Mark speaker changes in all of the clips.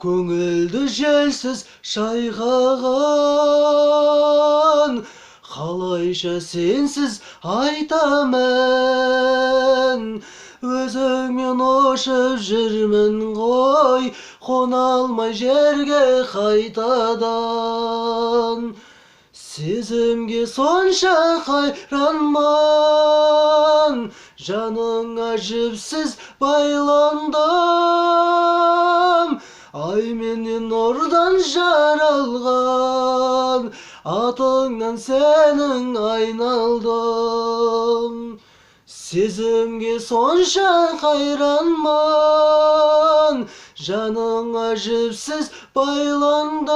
Speaker 1: Көңілді желсіз шайқаған, қалайша сенсіз айтамын. Өзіңмен ұшып жүрмін ғой, қона алмай жерге қайтадан. Сезімге сонша қайранмын, жаныңа жіпсіз байландым. Ай менен нұрдан жаралған, атыңнан сенің айналдым. Сезімге сонша қайранмын, жаныңа жіпсіз байландым.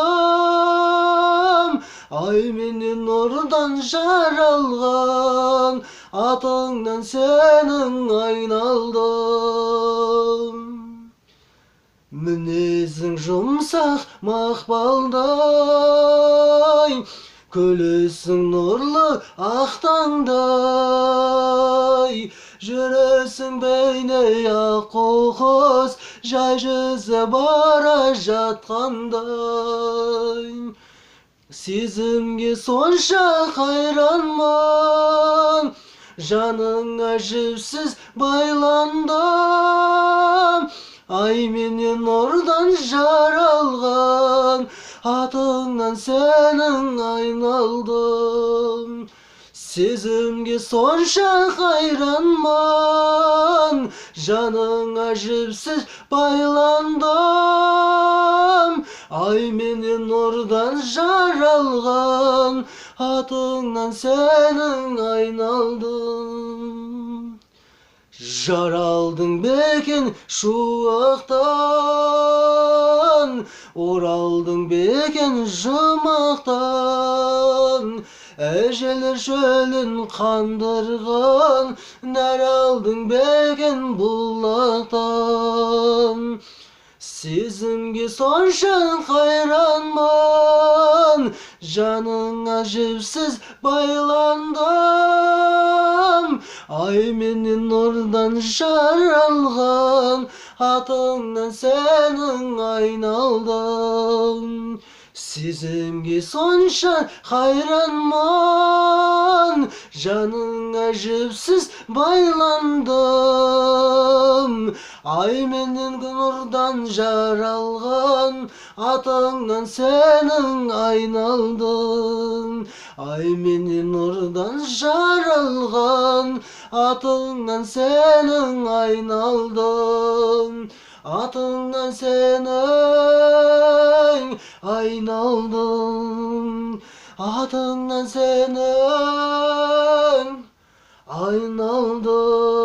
Speaker 1: Ай менен нұрдан жаралған, атыңнан сенің айналдым. Мінезің жұмсақ мақпалдай, күлісің нұрлы ақтаңдай. Жүресің бейне аққоқыс, жай жүзі бара жатқандай. Сезімге сонша қайранмын, жаныңа жіпсіз байландым. Ай менен нұрдан жаралған, атыңнан сенің айналдым. Сезімге сонша қайранмын, жаныңа жіпсіз байландым. Ай менен нұрдан жаралған, атыңнан сенің айналдым. Жаралдың бекен шуақтан, оралдың бекен жұмақтан. Әжелер шөлін қандырған, нәр алдың бекен бұлақтан. Сезімге сонша қайранмын, жаныңа жіпсіз байландым. Ай менен нұрдан жаралған, атыңнан сенің айналдым. Сезімге сонша қайранмын, жаныңа жіпсіз байландым. Ай менен нұрдан жаралған, атыңнан сенің айналдым. Ай менен нұрдан жаралған, атыңнан сенің айналдым. Атыңнан сенің айналдым. Атыңнан сенің айналдым.